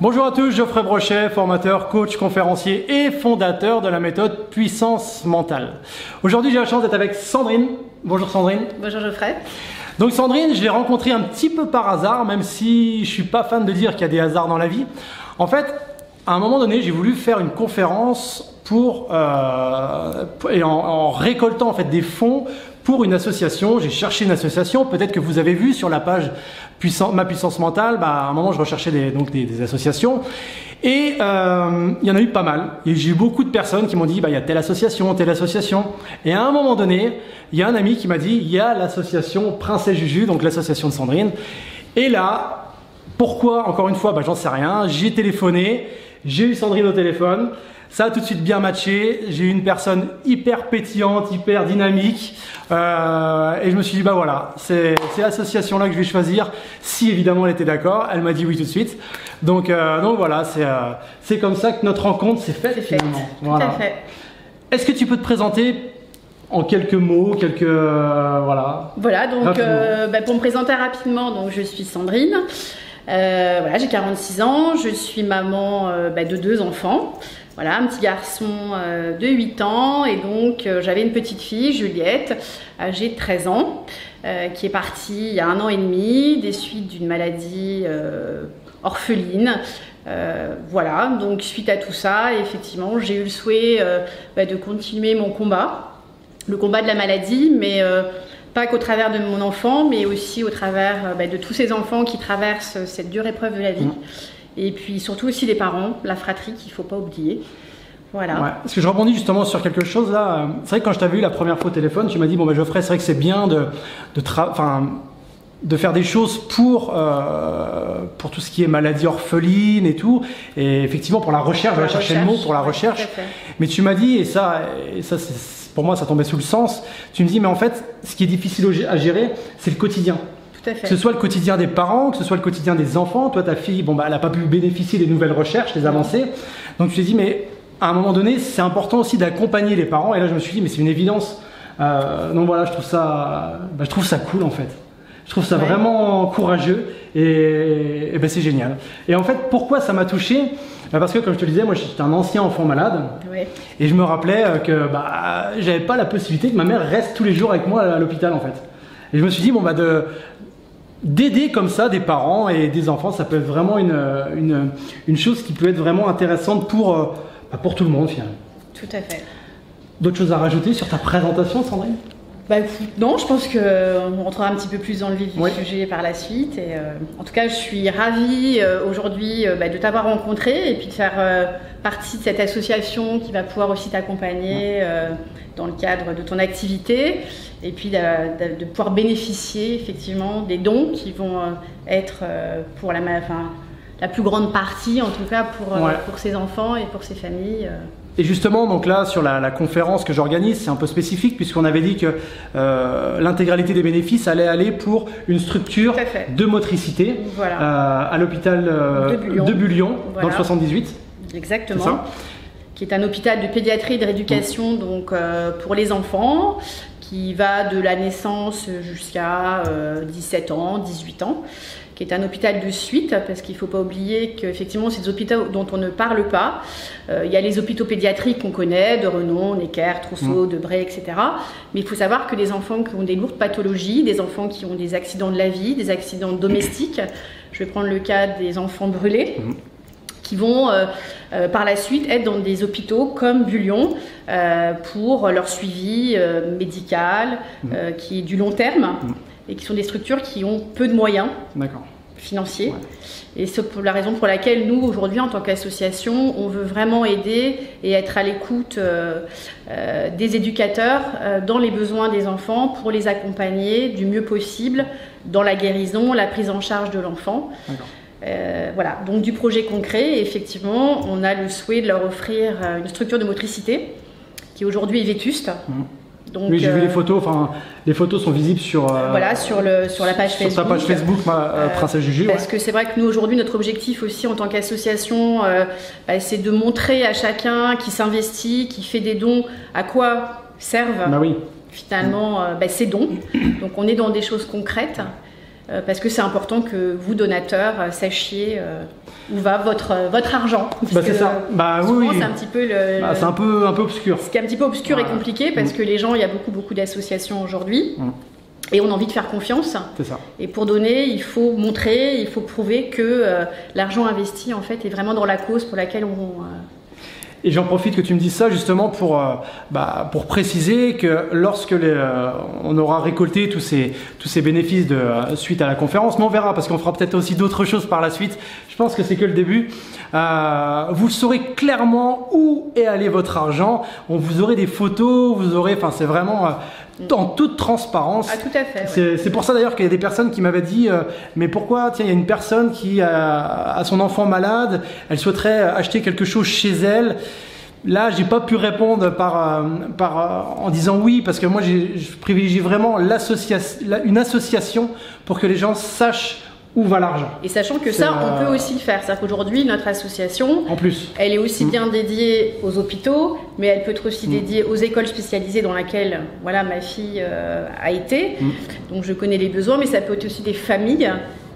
Bonjour à tous, Geoffrey Brochet, formateur, coach, conférencier et fondateur de la méthode Puissance Mentale. Aujourd'hui, j'ai la chance d'être avec Sandrine. Bonjour Sandrine. Bonjour Geoffrey. Donc Sandrine, je l'ai rencontrée un petit peu par hasard, même si je suis pas fan de dire qu'il y a des hasards dans la vie. En fait, à un moment donné, j'ai voulu faire une conférence en récoltant en fait des fonds pour une association. J'ai cherché une association, peut-être que vous avez vu sur la page Ma Puissance Mentale, à un moment je recherchais des associations et il y en a eu pas mal. Et j'ai eu beaucoup de personnes qui m'ont dit il y a telle association. Et à un moment donné, il y a un ami qui m'a dit il y a l'association Princesse Juju, donc l'association de Sandrine. Et là, pourquoi, encore une fois, j'en sais rien. J'ai téléphoné, j'ai eu Sandrine au téléphone. Ça a tout de suite bien matché, j'ai eu une personne hyper pétillante, hyper dynamique et je me suis dit voilà, c'est l'association là que je vais choisir, si évidemment elle était d'accord, elle m'a dit oui tout de suite. Donc voilà, c'est comme ça que notre rencontre s'est faite finalement. Voilà. Tout à fait. Est-ce que tu peux te présenter en quelques mots, voilà. Voilà, donc pour me présenter rapidement, donc je suis Sandrine. Voilà, j'ai 46 ans, je suis maman de 2 enfants. Voilà, un petit garçon de 8 ans et donc j'avais une petite fille, Juliette, âgée de 13 ans, qui est partie il y a 1 an et demi des suites d'une maladie orpheline. Voilà, donc suite à tout ça, effectivement, j'ai eu le souhait de continuer mon combat, le combat de la maladie, mais pas qu'au travers de mon enfant, mais aussi au travers de tous ces enfants qui traversent cette dure épreuve de la vie. Et puis surtout aussi les parents, la fratrie qu'il ne faut pas oublier. Voilà. Ouais, parce que je rebondis justement sur quelque chose là. C'est vrai que quand je t'avais eu la première fois au téléphone, tu m'as dit Geoffrey, c'est vrai que c'est bien de faire des choses pour tout ce qui est maladie orpheline et tout. Et effectivement pour la recherche, je vais chercher le mot pour la recherche. Mais tu m'as dit, et ça pour moi ça tombait sous le sens, tu me dis mais en fait ce qui est difficile à gérer, c'est le quotidien. Que ce soit le quotidien des parents, que ce soit le quotidien des enfants. Toi, ta fille, elle n'a pas pu bénéficier des nouvelles recherches, des avancées. Donc, tu t'es dit, mais à un moment donné, c'est important aussi d'accompagner les parents. Et là, je me suis dit, mais c'est une évidence. Donc voilà, je trouve ça cool en fait. Je trouve ça vraiment courageux et c'est génial. Et en fait, pourquoi ça m'a touché ? Parce que comme je te le disais, moi j'étais un ancien enfant malade et je me rappelais que j'avais pas la possibilité que ma mère reste tous les jours avec moi à l'hôpital en fait. Et je me suis dit, d'aider comme ça des parents et des enfants, ça peut être vraiment une chose qui peut être vraiment intéressante pour tout le monde finalement. Tout à fait. D'autres choses à rajouter sur ta présentation, Sandrine ? Non, je pense qu'on rentrera un petit peu plus dans le vif du sujet par la suite. Et, en tout cas, je suis ravie aujourd'hui de t'avoir rencontré et puis de faire partie de cette association qui va pouvoir aussi t'accompagner dans le cadre de ton activité et puis de pouvoir bénéficier effectivement des dons qui vont être pour la plus grande partie, en tout cas pour ces enfants et pour ces familles. Et justement, donc là, sur la conférence que j'organise, c'est un peu spécifique puisqu'on avait dit que l'intégralité des bénéfices allait aller pour une structure de motricité à l'hôpital de Bullion, dans le 78. Exactement. C'est ça. Qui est un hôpital de pédiatrie et de rééducation donc, pour les enfants, qui va de la naissance jusqu'à 17 ans, 18 ans. Qui est un hôpital de suite, parce qu'il ne faut pas oublier qu'effectivement, c'est des hôpitaux dont on ne parle pas. Il y a les hôpitaux pédiatriques qu'on connaît, de Renon, Necker, Trousseau, Debré, etc. Mais il faut savoir que les enfants qui ont des lourdes pathologies, des enfants qui ont des accidents de la vie, des accidents domestiques, je vais prendre le cas des enfants brûlés, qui vont par la suite être dans des hôpitaux comme Bullion pour leur suivi médical, qui est du long terme. Et qui sont des structures qui ont peu de moyens financiers. Et c'est pour la raison pour laquelle nous, aujourd'hui, en tant qu'association, on veut vraiment aider et être à l'écoute des éducateurs dans les besoins des enfants pour les accompagner du mieux possible dans la guérison, la prise en charge de l'enfant. Voilà, donc du projet concret, effectivement, on a le souhait de leur offrir une structure de motricité qui aujourd'hui est vétuste. Donc, oui, j'ai vu les photos, les photos sont visibles sur la page Facebook. Sur ta page Facebook, Princesse Juju. Parce que c'est vrai que nous, aujourd'hui, notre objectif aussi en tant qu'association, c'est de montrer à chacun qui s'investit, qui fait des dons, à quoi servent finalement ces dons. Donc on est dans des choses concrètes. parce que c'est important que vous, donateurs, sachiez où va votre argent. C'est ça. Oui. C'est un petit peu c'est un peu obscur. Ce qui est un petit peu obscur et compliqué parce que les gens, il y a beaucoup d'associations aujourd'hui. Et on a envie de faire confiance. C'est ça. Et pour donner, il faut montrer, il faut prouver que l'argent investi en fait est vraiment dans la cause pour laquelle on. Et j'en profite que tu me dises ça justement pour préciser que lorsque on aura récolté tous ces bénéfices suite à la conférence, mais on verra parce qu'on fera peut-être aussi d'autres choses par la suite. Je pense que c'est que le début. Vous saurez clairement où est allé votre argent. Vous aurez des photos, c'est vraiment en toute transparence. Ah, tout à fait. C'est pour ça d'ailleurs qu'il y a des personnes qui m'avaient dit mais pourquoi, tiens, il y a une personne qui a son enfant malade, elle souhaiterait acheter quelque chose chez elle. Là, j'ai pas pu répondre en disant oui, parce que moi, je privilégie vraiment une association pour que les gens sachent où va l'argent. Et sachant que ça, on peut aussi le faire. C'est-à-dire qu'aujourd'hui, notre association, en plus, elle est aussi bien dédiée aux hôpitaux, mais elle peut être aussi dédiée aux écoles spécialisées dans lesquelles ma fille a été. Donc, je connais les besoins, mais ça peut être aussi des familles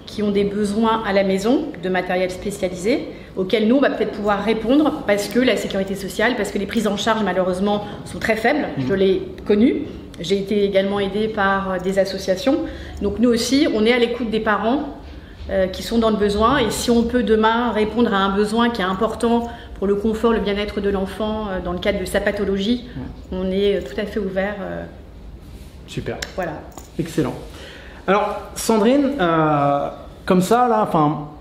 qui ont des besoins à la maison de matériel spécialisé, auxquels nous, on va peut-être pouvoir répondre parce que la sécurité sociale, parce que les prises en charge, malheureusement, sont très faibles. Je l'ai connu. J'ai été également aidée par des associations. Donc, nous aussi, on est à l'écoute des parents qui sont dans le besoin, et si on peut demain répondre à un besoin qui est important pour le confort, le bien-être de l'enfant dans le cadre de sa pathologie, on est tout à fait ouvert. Super. Voilà. Excellent. Alors Sandrine, comme ça là,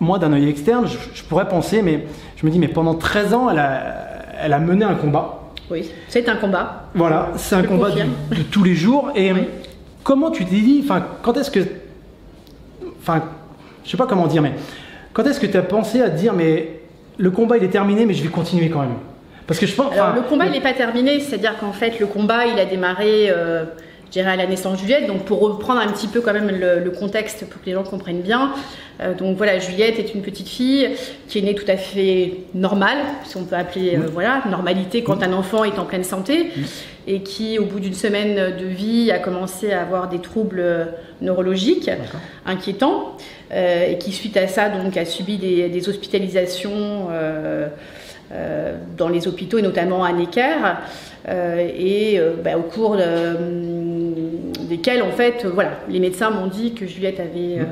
moi d'un œil externe, je pourrais penser, mais je me dis mais pendant 13 ans, elle a mené un combat. Oui, c'est un combat. Voilà, c'est un combat de tous les jours. Et comment tu t'es dit, quand est-ce que, je sais pas comment dire, mais quand est-ce que tu as pensé à te dire mais le combat il est terminé, mais je vais continuer quand même? Parce que je pense. Alors le combat il n'est pas terminé, c'est-à-dire qu'en fait le combat il a démarré, je dirais à la naissance de Juliette. Donc pour reprendre un petit peu quand même le contexte pour que les gens comprennent bien. Donc voilà, Juliette est une petite fille qui est née tout à fait normale, si on peut appeler normalité quand un enfant est en pleine santé, et qui au bout d'une semaine de vie a commencé à avoir des troubles neurologiques inquiétants, et qui suite à ça donc a subi des hospitalisations dans les hôpitaux et notamment à Necker, au cours desquels en fait les médecins m'ont dit que Juliette avait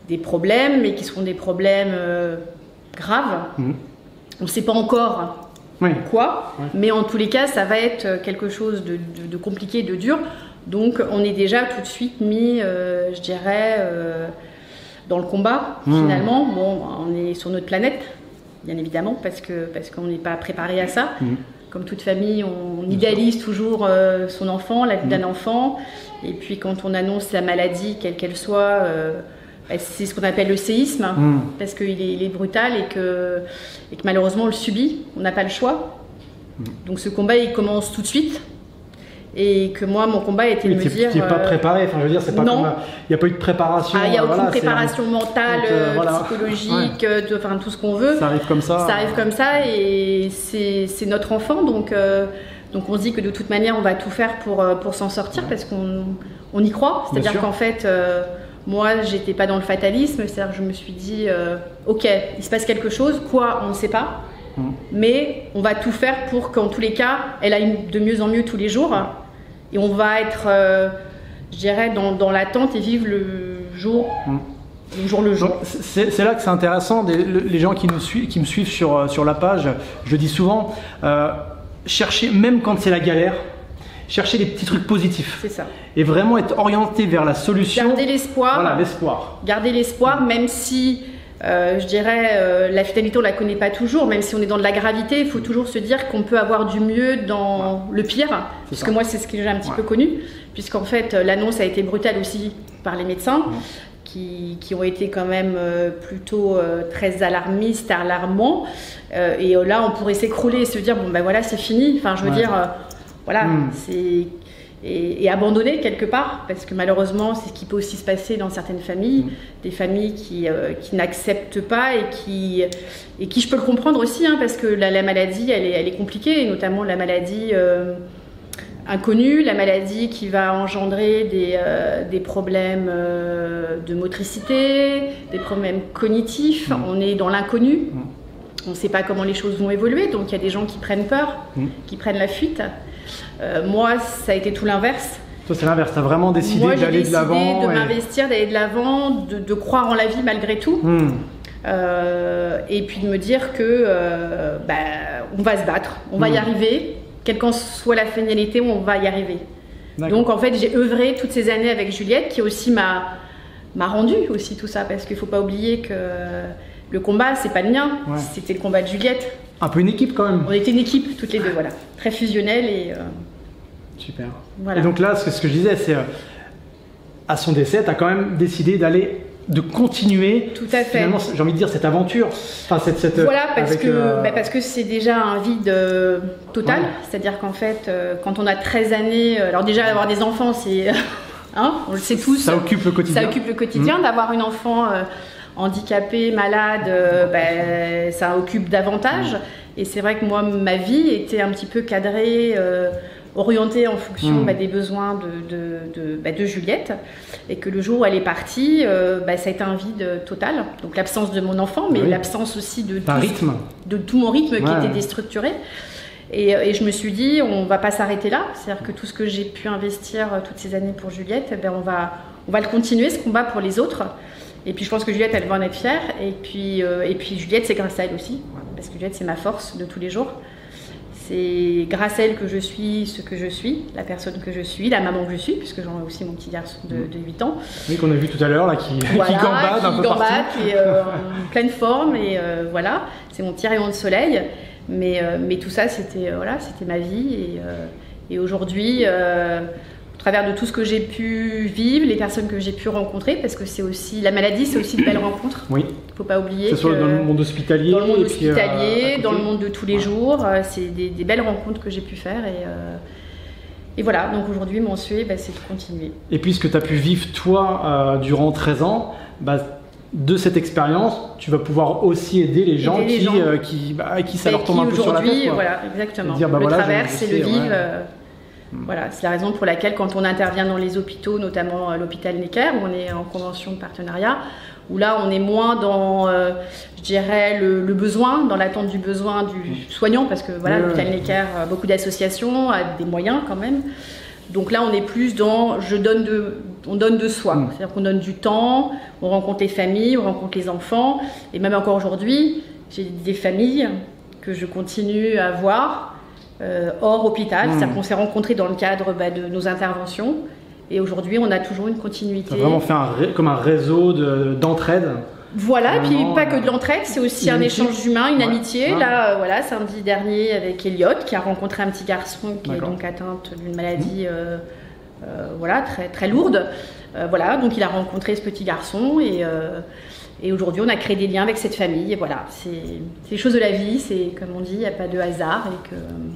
des problèmes, mais qui sont des problèmes graves. On ne sait pas encore quoi, mais en tous les cas ça va être quelque chose de compliqué, de dur. Donc on est déjà tout de suite mis, je dirais, dans le combat finalement. Bon, on est sur notre planète, bien évidemment, parce qu'on n'est pas préparé à ça. Comme toute famille, on idéalise toujours son enfant, la vie d'un enfant, et puis quand on annonce la maladie, quelle qu'elle soit, c'est ce qu'on appelle le séisme, parce qu'il est brutal et que malheureusement on le subit, on n'a pas le choix. Donc ce combat il commence tout de suite. Et que moi, mon combat était de me dire. Tu n'es pas préparé, je veux dire, c'est pas comme. Il n'y a pas eu de préparation. Il n'y a aucune préparation mentale, psychologique, tout ce qu'on veut. Ça arrive comme ça. Ça arrive comme ça, et c'est notre enfant, donc on se dit que de toute manière, on va tout faire pour s'en sortir, parce qu'on y croit. C'est-à-dire qu'en fait, moi, j'étais pas dans le fatalisme, c'est-à-dire que je me suis dit, ok, il se passe quelque chose, quoi, on ne sait pas. Mais on va tout faire pour qu'en tous les cas, elle aille de mieux en mieux tous les jours. Et on va être, je dirais, dans l'attente et vivre le jour le jour. C'est là que c'est intéressant. Les gens qui me suivent sur la page, je le dis souvent, chercher, même quand c'est la galère, chercher des petits trucs positifs. C'est ça. Et vraiment être orienté vers la solution. Garder l'espoir. Voilà, l'espoir. Garder l'espoir, même si... je dirais, la finalité on la connaît pas toujours, même si on est dans de la gravité, il faut toujours se dire qu'on peut avoir du mieux dans le pire, puisque moi c'est ce que j'ai un petit peu connu, puisqu'en fait l'annonce a été brutale aussi par les médecins, qui ont été quand même plutôt très alarmants, et là on pourrait s'écrouler et se dire bon ben voilà c'est fini, je veux dire c'est... Et abandonner quelque part, parce que malheureusement c'est ce qui peut aussi se passer dans certaines familles, des familles qui n'acceptent pas et qui je peux le comprendre aussi, parce que la maladie elle est compliquée, et notamment la maladie inconnue, la maladie qui va engendrer des problèmes de motricité, des problèmes cognitifs. On est dans l'inconnu. On ne sait pas comment les choses vont évoluer, donc il y a des gens qui prennent peur, qui prennent la fuite. Moi, ça a été tout l'inverse. Toi, c'est l'inverse, tu as vraiment décidé d'aller de l'avant. Moi, j'ai décidé de m'investir, d'aller de l'avant, de croire en la vie malgré tout. Et puis de me dire que on va se battre, on va y arriver, quelle qu'en soit la finalité, on va y arriver. Donc en fait, j'ai œuvré toutes ces années avec Juliette, qui aussi m'a rendu aussi tout ça, parce qu'il ne faut pas oublier que le combat, c'est pas le mien, c'était le combat de Juliette. Un peu une équipe quand même. On était une équipe, toutes les deux, voilà. Très fusionnelle et... Super. Voilà. Et donc là, ce que je disais, c'est à son décès, tu as quand même décidé de continuer. Tout à fait. Finalement, j'ai envie de dire cette aventure. Enfin, voilà, parce que c'est déjà un vide total. C'est-à-dire qu'en fait, quand on a 13 années, alors déjà avoir des enfants, c'est... on le sait tous. Ça occupe le quotidien. Ça occupe le quotidien. D'avoir une enfant handicapée, malade, ça occupe davantage. Et c'est vrai que moi, ma vie était un petit peu cadrée... orientée en fonction des besoins de Juliette, et que le jour où elle est partie, ça a été un vide total. Donc l'absence de mon enfant, mais l'absence aussi de tout mon rythme qui était déstructuré. Et je me suis dit, on ne va pas s'arrêter là. C'est-à-dire que tout ce que j'ai pu investir toutes ces années pour Juliette, on va le continuer, ce combat pour les autres. Et puis je pense que Juliette, elle va en être fière. Et puis Juliette, c'est grâce à elle aussi, parce que Juliette, c'est ma force de tous les jours. C'est grâce à elle que je suis ce que je suis, la personne que je suis, la maman que je suis, puisque j'en ai aussi mon petit garçon de 8 ans. Oui, qu'on a vu tout à l'heure, là, qui gambade un peu partout. Qui est en pleine forme, et voilà, c'est mon petit rayon de soleil. Mais tout ça, c'était ma vie. Et aujourd'hui, au travers de tout ce que j'ai pu vivre, les personnes que j'ai pu rencontrer, parce que c'est aussi la maladie, c'est aussi de belles rencontres. Oui. Il ne faut pas oublier. Que ce soit dans le monde hospitalier, dans le monde de tous les jours, c'est des belles rencontres que j'ai pu faire. Et voilà, donc aujourd'hui, mon souhait, c'est de continuer. Et puisque tu as pu vivre, toi, durant 13 ans, de cette expérience, tu vas pouvoir aussi aider les gens qui ça leur tombe un peu sur la tête. Aujourd'hui, voilà, exactement. Dire, le traverse et le vivre. Voilà, c'est la raison pour laquelle quand on intervient dans les hôpitaux, notamment l'hôpital Necker, où on est en convention de partenariat, où là on est moins dans, je dirais, le besoin, dans l'attente du besoin du soignant, parce que voilà, l'hôpital Necker, beaucoup d'associations, a des moyens quand même. Donc là on est plus dans, on donne de soi, c'est-à-dire qu'on donne du temps, on rencontre les familles, on rencontre les enfants, et même encore aujourd'hui, j'ai des familles que je continue à voir, hors hôpital, c'est-à-dire qu'on s'est rencontrés dans le cadre de nos interventions, et aujourd'hui on a toujours une continuité. Tu as vraiment fait comme un réseau d'entraide. Voilà, et puis pas que de l'entraide, c'est aussi un échange humain, une amitié. Là, voilà, samedi dernier avec Elliot, qui a rencontré un petit garçon qui est donc atteinte d'une maladie très, très lourde. Voilà, donc il a rencontré ce petit garçon, et aujourd'hui, on a créé des liens avec cette famille. Et voilà, c'est les choses de la vie. C'est comme on dit, il n'y a pas de hasard.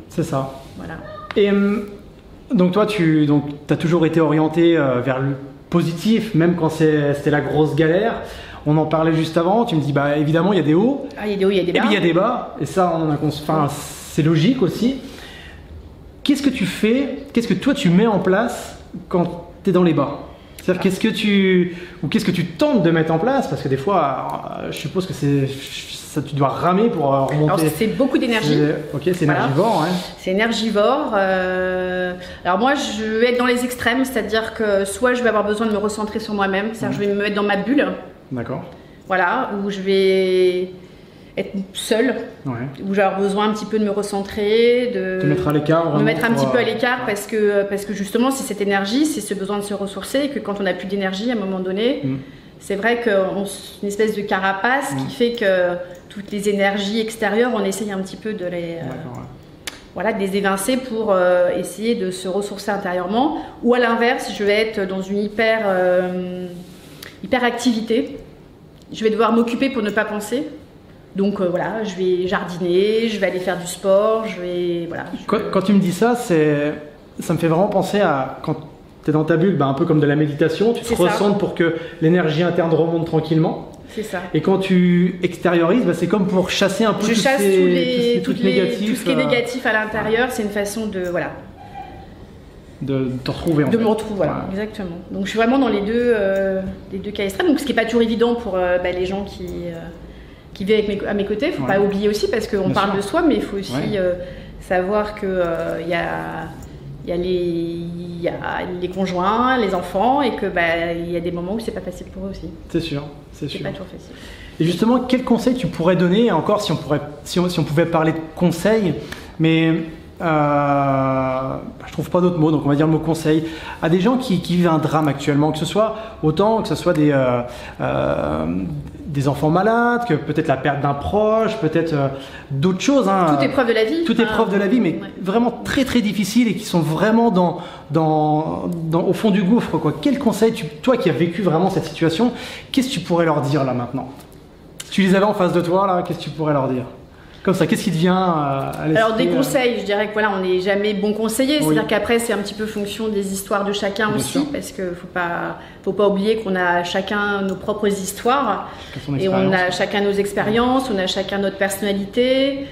C'est ça. Voilà. Et donc toi, tu as toujours été orienté vers le positif, même quand c'était la grosse galère. On en parlait juste avant. Tu me dis, évidemment, il y a des hauts. Il y a des hauts, il y a des bas. Et puis il y a des bas. Et ça, c'est logique aussi. Qu'est-ce que tu fais? Qu'est-ce que toi, tu mets en place quand tu es dans les bas? C'est-à-dire, qu'est-ce que tu tentes de mettre en place? Parce que des fois, je suppose que ça, tu dois ramer pour remonter. Alors, c'est beaucoup d'énergie. C'est énergivore. C'est énergivore. Alors moi, je vais être dans les extrêmes, c'est-à-dire que soit je vais avoir besoin de me recentrer sur moi-même, c'est-à-dire que je vais me mettre dans ma bulle. D'accord. Voilà, où je vais être seule, où je vais avoir besoin un petit peu de me recentrer, de te mettre à l'écart, me mettre un petit peu à l'écart, parce que justement c'est cette énergie, c'est ce besoin de se ressourcer, et que quand on n'a plus d'énergie à un moment donné, c'est vrai qu'on une espèce de carapace qui fait que toutes les énergies extérieures, on essaye un petit peu de de les évincer pour essayer de se ressourcer intérieurement, ou à l'inverse, je vais être dans une hyperactivité, je vais devoir m'occuper pour ne pas penser. Donc voilà, je vais jardiner, je vais aller faire du sport, Quand tu me dis ça, ça me fait vraiment penser à quand tu es dans ta bulle, un peu comme de la méditation, tu te recentres pour que l'énergie interne remonte tranquillement. C'est ça. Et quand tu extériorises, c'est comme pour chasser un peu tout ce qui est négatif à à l'intérieur, c'est une façon de de te retrouver. De me retrouver, voilà, exactement. Donc je suis vraiment dans les deux cas extrêmes, donc ce qui n'est pas toujours évident pour les gens qui vivent à mes côtés. Il ne faut pas oublier aussi, parce qu'on parle de soi, mais il faut aussi savoir qu'il y a les conjoints, les enfants, et que il y a des moments où c'est pas facile pour eux aussi. C'est sûr, c'est sûr. C'est pas toujours facile. Et justement, quel conseil tu pourrais donner, encore si on pouvait parler de conseils, mais je trouve pas d'autres mots, donc on va dire le mot conseil, à des gens qui vivent un drame actuellement, que ce soit des enfants malades, que peut-être la perte d'un proche, peut-être d'autres choses. Toute épreuve de la vie. Toute épreuve de la vie, mais vraiment très très difficile et qui sont vraiment au fond du gouffre, quoi. Quel conseil, toi qui as vécu vraiment cette situation, qu'est-ce que tu pourrais leur dire là maintenant? Si tu les avais en face de toi, là, qu'est-ce que tu pourrais leur dire? Comme ça, qu'est-ce qui te vient à l'esprit? Alors des conseils, je dirais que voilà, on n'est jamais bon conseiller, c'est-à-dire qu'après c'est un petit peu fonction des histoires de chacun aussi, parce que faut pas oublier qu'on a chacun nos propres histoires et on a chacun nos expériences, on a chacun notre personnalité.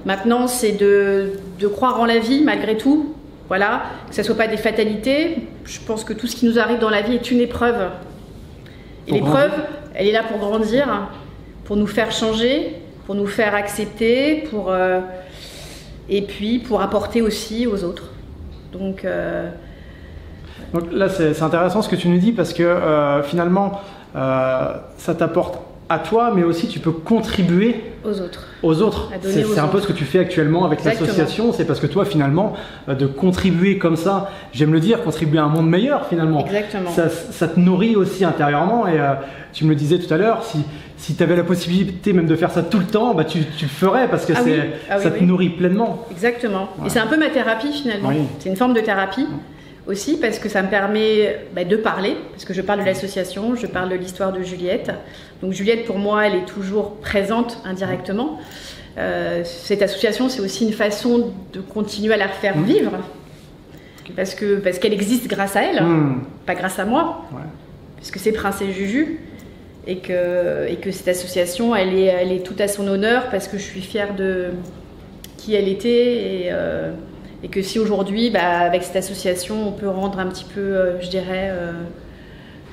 Maintenant, c'est de croire en la vie malgré tout, voilà, que ça soit pas des fatalités. Je pense que tout ce qui nous arrive dans la vie est une épreuve. Et l'épreuve, elle est là pour grandir, pour nous faire changer, pour nous faire accepter, et puis pour apporter aussi aux autres. Donc là, c'est intéressant ce que tu nous dis, parce que finalement, ça t'apporte à toi, mais aussi tu peux contribuer aux autres. C'est un peu ce que tu fais actuellement avec l'association, c'est parce que toi finalement, de contribuer comme ça, j'aime le dire, contribuer à un monde meilleur finalement. Exactement. Ça te nourrit aussi intérieurement, et tu me le disais tout à l'heure, si tu avais la possibilité même de faire ça tout le temps, tu le ferais, parce que ça te nourrit pleinement. Exactement. Ouais. Et c'est un peu ma thérapie finalement. Oui. C'est une forme de thérapie. Aussi parce que ça me permet de parler, parce que je parle de l'association, je parle de l'histoire de Juliette. Donc Juliette, pour moi, elle est toujours présente indirectement. Cette association, c'est aussi une façon de continuer à la faire vivre, parce qu'elle existe grâce à elle, pas grâce à moi, puisque c'est Prince et Juju, et que cette association, elle est tout à son honneur, parce que je suis fière de qui elle était, et que si aujourd'hui, avec cette association, on peut rendre un petit peu, je dirais,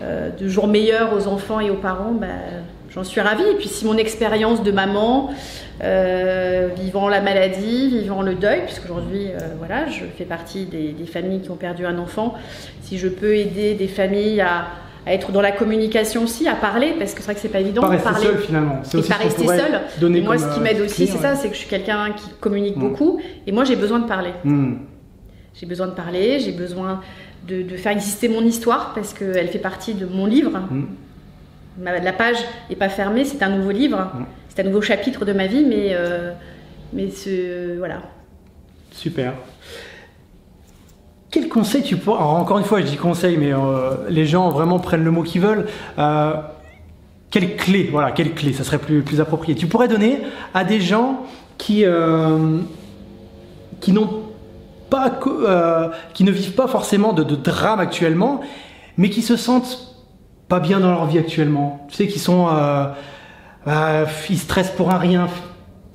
de jours meilleurs aux enfants et aux parents, j'en suis ravie. Et puis si mon expérience de maman, vivant la maladie, vivant le deuil, puisqu'aujourd'hui, voilà, je fais partie des familles qui ont perdu un enfant, si je peux aider des familles à être dans la communication aussi, à parler, parce que c'est vrai que c'est pas évident de parler. Pas rester seul finalement. Et pas rester seul. Et moi, ce qui m'aide aussi, c'est ça, c'est que je suis quelqu'un qui communique beaucoup, et moi j'ai besoin de parler. J'ai besoin de parler, j'ai besoin de faire exister mon histoire, parce qu'elle fait partie de mon livre. La page n'est pas fermée, c'est un nouveau livre, c'est un nouveau chapitre de ma vie, mais voilà. Super. Quel conseil tu pourrais... Alors encore une fois, je dis conseil, mais les gens vraiment prennent le mot qu'ils veulent. Quelle clé, ça serait plus approprié, tu pourrais donner à des gens qui n'ont pas, qui ne vivent pas forcément de drame actuellement, mais qui se sentent pas bien dans leur vie actuellement. Tu sais, qui sont... ils stressent pour un rien.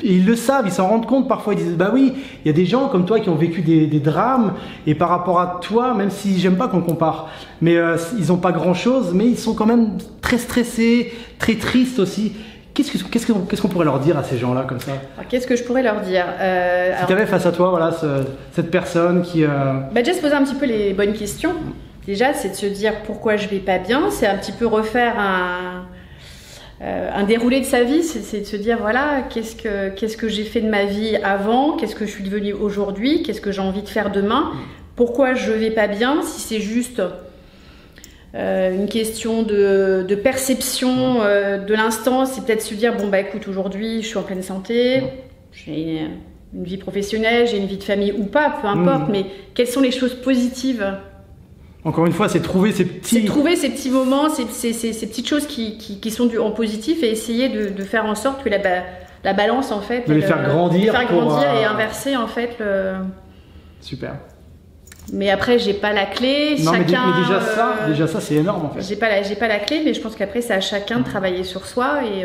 Et ils le savent, ils s'en rendent compte parfois, ils disent bah oui, il y a des gens comme toi qui ont vécu des drames, et par rapport à toi, même si j'aime pas qu'on compare, mais ils n'ont pas grand chose, mais ils sont quand même très stressés, très tristes aussi. Qu'est-ce qu'on pourrait leur dire à ces gens-là comme ça? Qu'est-ce que je pourrais leur dire? Si tu avais face à toi, voilà, cette personne qui... Déjà se poser un petit peu les bonnes questions. Déjà, c'est de se dire pourquoi je vais pas bien, c'est un petit peu refaire un déroulé de sa vie, c'est de se dire voilà, qu'est-ce que j'ai fait de ma vie avant, qu'est-ce que je suis devenue aujourd'hui, qu'est-ce que j'ai envie de faire demain, pourquoi je vais pas bien, si c'est juste une question de perception de l'instant, c'est peut-être se dire bon écoute, aujourd'hui je suis en pleine santé, j'ai une vie professionnelle, j'ai une vie de famille ou pas, peu importe, mais quelles sont les choses positives? Encore une fois, c'est trouver ces petits... C'est trouver ces petits moments, ces petites choses qui sont en positif, et essayer de faire en sorte que la balance, en fait... De les faire grandir. Et inverser, en fait, Super. Mais après, j'ai pas la clé. Non, chacun, mais déjà ça, c'est énorme, en fait. J'ai pas la clé, mais je pense qu'après, c'est à chacun de travailler sur soi, et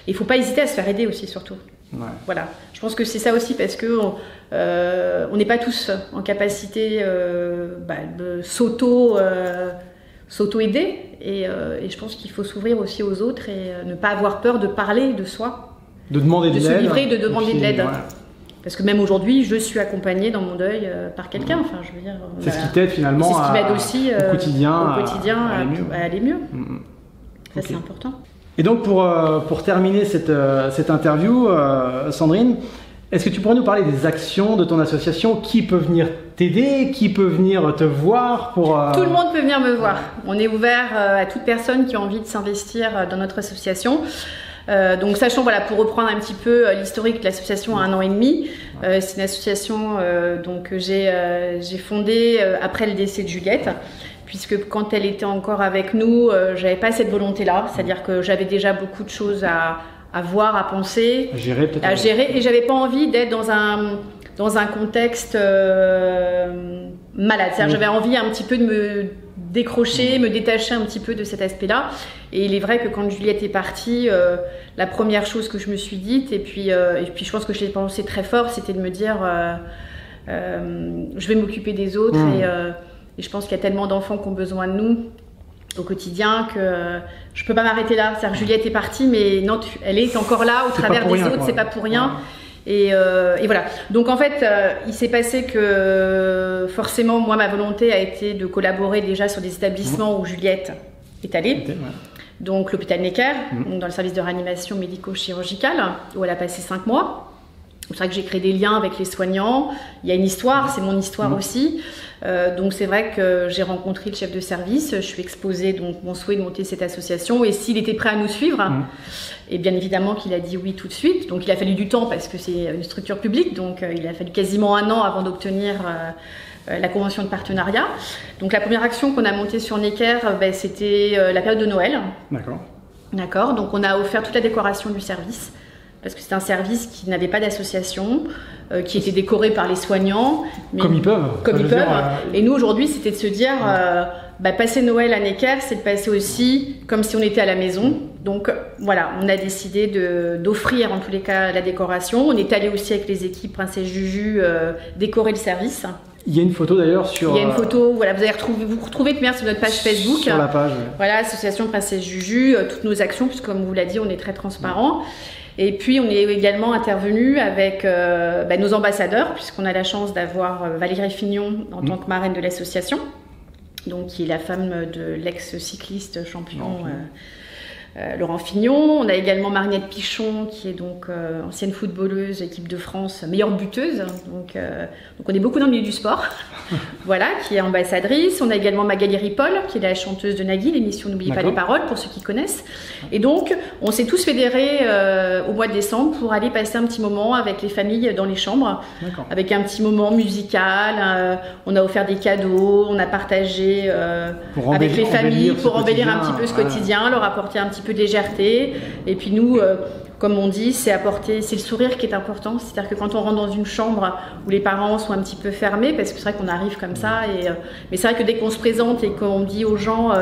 il faut pas hésiter à se faire aider aussi, surtout. Ouais. Voilà, je pense que c'est ça aussi parce que on n'est pas tous en capacité de s'auto-aider et je pense qu'il faut s'ouvrir aussi aux autres et ne pas avoir peur de parler de soi, de demander de l'aide, se livrer, de demander de l'aide. Ouais. Parce que même aujourd'hui, je suis accompagnée dans mon deuil par quelqu'un. Enfin, je veux dire, c'est ce qui t'aide finalement ce qui m'aide aussi, au quotidien à aller mieux. Ça, c'est important. Et donc pour terminer cette interview, Sandrine, est-ce que tu pourrais nous parler des actions de ton association? Qui peut venir t'aider? Qui peut venir te voir pour, Tout le monde peut venir me voir. On est ouvert à toute personne qui a envie de s'investir dans notre association. Donc sachant, voilà, pour reprendre un petit peu l'historique, l'association a 1 an et demi. C'est une association que j'ai fondée après le décès de Juliette. Puisque quand elle était encore avec nous, j'avais pas cette volonté-là, c'est-à-dire que j'avais déjà beaucoup de choses à voir, à penser, à gérer, et j'avais pas envie d'être dans un contexte malade. C'est-à-dire j'avais envie un petit peu de me décrocher, me détacher un petit peu de cet aspect-là. Et il est vrai que quand Juliette est partie, la première chose que je me suis dite, et puis je pense que je l'ai pensé très fort, c'était de me dire je vais m'occuper des autres et je pense qu'il y a tellement d'enfants qui ont besoin de nous au quotidien que je peux pas m'arrêter là. C'est-à-dire que Juliette est partie, mais non, elle est encore là au travers des autres, c'est pas pour rien. Et voilà. Donc en fait, il s'est passé que forcément, moi, ma volonté a été de collaborer déjà sur des établissements où Juliette est allée. Donc l'hôpital Necker, dans le service de réanimation médico-chirurgicale, où elle a passé 5 mois. C'est vrai que j'ai créé des liens avec les soignants. Il y a une histoire, c'est mon histoire aussi. Donc c'est vrai que j'ai rencontré le chef de service. Je suis exposée donc mon souhait de monter cette association et s'il était prêt à nous suivre. Et bien évidemment qu'il a dit oui tout de suite. Donc il a fallu du temps parce que c'est une structure publique. Donc il a fallu quasiment 1 an avant d'obtenir la convention de partenariat. Donc la première action qu'on a montée sur Necker, c'était la période de Noël. D'accord. Donc on a offert toute la décoration du service. Parce que c'est un service qui n'avait pas d'association, qui était décoré par les soignants. Mais comme ils peuvent. Et nous, aujourd'hui, c'était de se dire, passer Noël à Necker, c'est de passer aussi comme si on était à la maison. Donc voilà, on a décidé d'offrir en tous les cas la décoration. On est allé aussi avec les équipes Princesse Juju décorer le service. Il y a une photo d'ailleurs sur... Il y a une photo, voilà, vous retrouvez sur notre page Facebook. Sur la page. Voilà, association Princesse Juju, toutes nos actions, puisque comme vous l'a dit, on est très transparent. Et puis on est également intervenu avec nos ambassadeurs, puisqu'on a la chance d'avoir Valérie Fignon en tant que marraine de l'association, donc qui est la femme de l'ex-cycliste champion Laurent Fignon. On a également Marinette Pichon, qui est donc ancienne footballeuse, équipe de France, meilleure buteuse. Donc on est beaucoup dans le milieu du sport. Voilà, qui est ambassadrice. On a également Magali Ripoll, qui est la chanteuse de Nagui, l'émission N'oubliez pas les paroles, pour ceux qui connaissent. Et donc, on s'est tous fédérés au mois de décembre pour aller passer un petit moment avec les familles dans les chambres, avec un petit moment musical. On a offert des cadeaux, on a partagé avec les familles pour embellir un petit peu ce quotidien, leur apporter un petit peu de légèreté. Et puis nous, comme on dit, c'est le sourire qui est important. C'est-à-dire que quand on rentre dans une chambre où les parents sont un petit peu fermés, parce que c'est vrai qu'on arrive comme ça, mais c'est vrai que dès qu'on se présente et qu'on dit aux gens,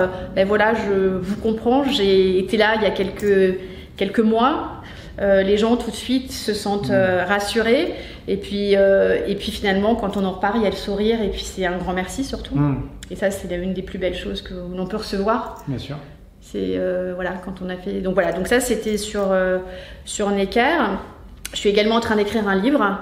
voilà, je vous comprends, j'ai été là il y a quelques mois, les gens tout de suite se sentent rassurés. Et puis finalement, quand on en repart, il y a le sourire et puis c'est un grand merci surtout. Et ça, c'est une des plus belles choses que l'on peut recevoir. Bien sûr. C'est voilà, quand on a fait. Donc voilà, donc ça c'était sur Necker. Je suis également en train d'écrire un livre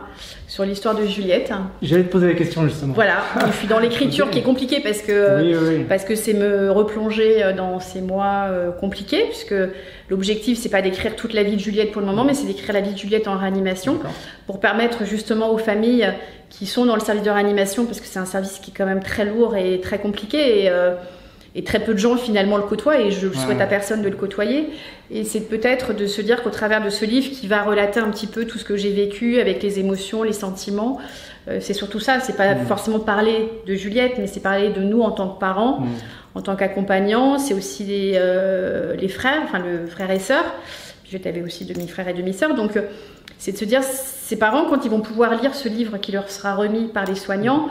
sur l'histoire de Juliette. J'allais te poser la question justement. Voilà, je suis dans l'écriture qui est compliquée parce que c'est me replonger dans ces mois compliqués, puisque l'objectif c'est pas d'écrire toute la vie de Juliette pour le moment, mais c'est d'écrire la vie de Juliette en réanimation pour permettre justement aux familles qui sont dans le service de réanimation, parce que c'est un service qui est quand même très lourd et très compliqué et très peu de gens finalement le côtoient, et je souhaite à personne de le côtoyer. Et c'est peut-être de se dire qu'au travers de ce livre qui va relater un petit peu tout ce que j'ai vécu avec les émotions, les sentiments, c'est surtout ça, c'est pas forcément parler de Juliette, mais c'est parler de nous en tant que parents, en tant qu'accompagnants. C'est aussi les frères, enfin le frère et sœurs. Juliette avait aussi demi-frère et demi-sœur, donc c'est de se dire, ces parents, quand ils vont pouvoir lire ce livre qui leur sera remis par les soignants,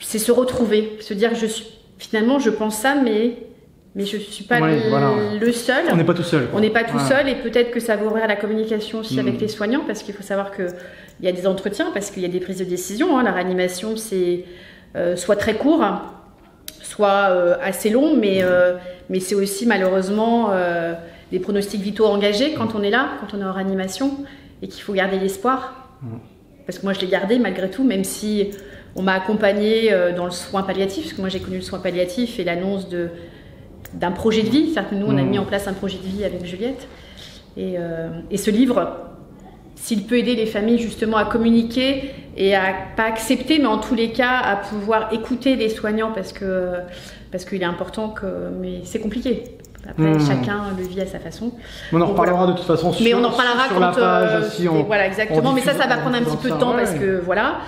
c'est se retrouver, se dire finalement, je pense ça, mais mais je ne suis pas le seul. On n'est pas tout seul. On n'est pas tout seul et peut-être que ça va ouvrir la communication aussi avec les soignants parce qu'il faut savoir qu'il y a des entretiens, parce qu'il y a des prises de décision. Hein. La réanimation, c'est soit très court, soit assez long, mais c'est aussi malheureusement des pronostics vitaux engagés quand on est là, quand on est en réanimation et qu'il faut garder l'espoir. Parce que moi, je l'ai gardé malgré tout, même si on m'a accompagnée dans le soin palliatif, parce que moi, j'ai connu le soin palliatif et l'annonce d'un projet de vie. C'est-à-dire que nous, on a mis en place un projet de vie avec Juliette. Et ce livre, s'il peut aider les familles justement à communiquer et à pas accepter, mais en tous les cas, à pouvoir écouter les soignants parce qu'il est important que... Mais c'est compliqué. Après, chacun le vit à sa façon. On en reparlera de toute façon sur la page aussi. Voilà, exactement. Mais ça va prendre un petit peu de temps parce que voilà.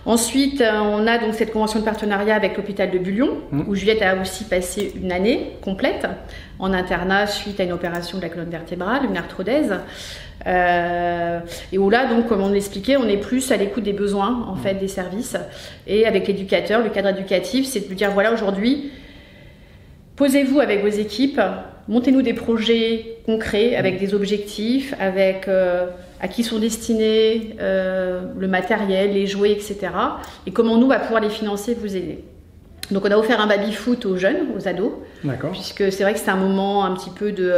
Ensuite, on a donc cette convention de partenariat avec l'hôpital de Bullion, où Juliette a aussi passé une année complète en internat suite à une opération de la colonne vertébrale, une arthrodèse. Et où là, donc, comme on l'expliquait, on est plus à l'écoute des besoins en fait des services. Et avec l'éducateur, le cadre éducatif, c'est de lui dire voilà, aujourd'hui, posez-vous avec vos équipes, montez-nous des projets concrets avec des objectifs, avec à qui sont destinés le matériel, les jouets, etc. Et comment nous, on va pouvoir les financer, vous aider. Donc on a offert un baby-foot aux jeunes, aux ados, puisque c'est vrai que c'est un moment un petit peu de,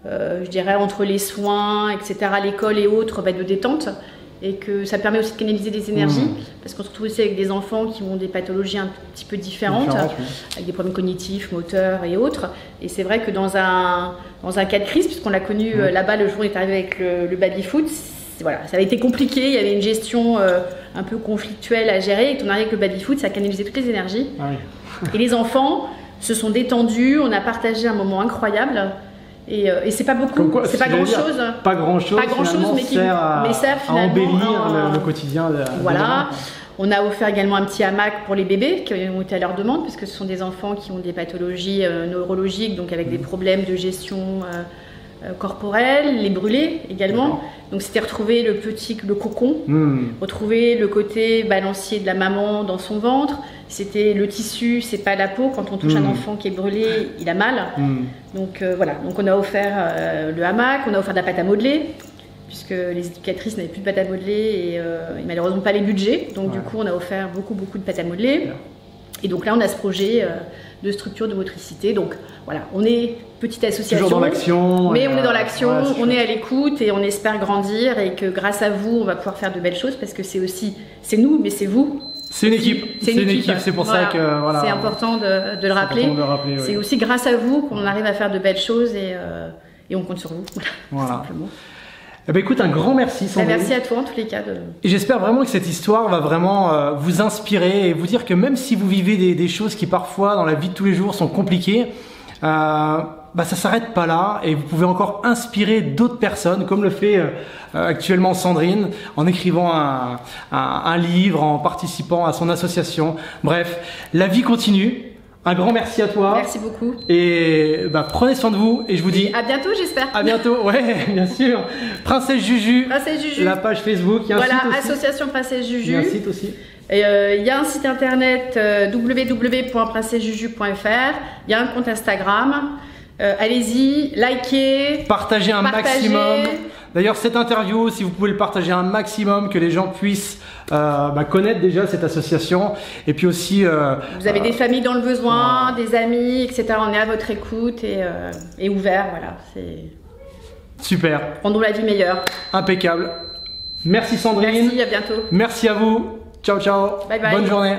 je dirais, entre les soins, etc., l'école et autres, de détente. Et que ça permet aussi de canaliser des énergies, parce qu'on se retrouve aussi avec des enfants qui ont des pathologies un petit peu différentes, avec des problèmes cognitifs, moteurs et autres. Et c'est vrai que dans un cas de crise, puisqu'on l'a connu là-bas le jour où on est arrivé avec le baby-foot, voilà, ça avait été compliqué, il y avait une gestion un peu conflictuelle à gérer, et quand on arrive avec le baby-foot, ça a canalisé toutes les énergies. Et les enfants se sont détendus, on a partagé un moment incroyable. Et c'est pas beaucoup, c'est pas grand chose. Pas grand chose, mais qui sert à embellir le quotidien. Voilà. On a offert également un petit hamac pour les bébés qui ont été à leur demande, parce que ce sont des enfants qui ont des pathologies neurologiques, donc avec des problèmes de gestion corporelle, les brûlés également. Donc c'était retrouver le cocon, retrouver le côté balancier de la maman dans son ventre. C'était le tissu, c'est pas la peau. Quand on touche un enfant qui est brûlé, il a mal. Donc voilà, donc on a offert le hamac, on a offert de la pâte à modeler, puisque les éducatrices n'avaient plus de pâte à modeler et malheureusement pas les budgets. Donc du coup, on a offert beaucoup de pâte à modeler. Et donc là, on a ce projet de structure de motricité. Donc voilà, on est petite association. Toujours dans l'action. Mais on est dans l'action, on est à l'écoute et on espère grandir et que grâce à vous, on va pouvoir faire de belles choses parce que c'est aussi, c'est nous, mais c'est vous. C'est une équipe. C'est une équipe. C'est pour ça que c'est important de le rappeler. C'est aussi grâce à vous qu'on arrive à faire de belles choses et on compte sur vous. Voilà. Simplement. Eh ben écoute, un grand merci Sandrine. Merci à toi en tous les cas. Et j'espère vraiment que cette histoire va vraiment vous inspirer et vous dire que même si vous vivez des choses qui parfois dans la vie de tous les jours sont compliquées, ça s'arrête pas là et vous pouvez encore inspirer d'autres personnes comme le fait actuellement Sandrine en écrivant un livre, en participant à son association. Bref, la vie continue. Un grand merci à toi. Merci beaucoup. Et prenez soin de vous et je vous dis à bientôt, j'espère. À bientôt, ouais, bien sûr. Princesse Juju. Princesse Juju. La page Facebook. Il y a un site aussi. Association Princesse Juju. Il y a un site aussi. Il y a un site internet www.princessejuju.fr. Il y a un compte Instagram. Allez-y, likez, partagez un maximum. D'ailleurs, cette interview, si vous pouvez le partager un maximum, que les gens puissent connaître déjà cette association. Et puis aussi... vous avez des familles dans le besoin, des amis, etc. On est à votre écoute et ouvert. Voilà, c'est super. Rendons la vie meilleure. Impeccable. Merci Sandrine. Merci, à bientôt. Merci à vous. Ciao, ciao. Bye bye. Bonne journée.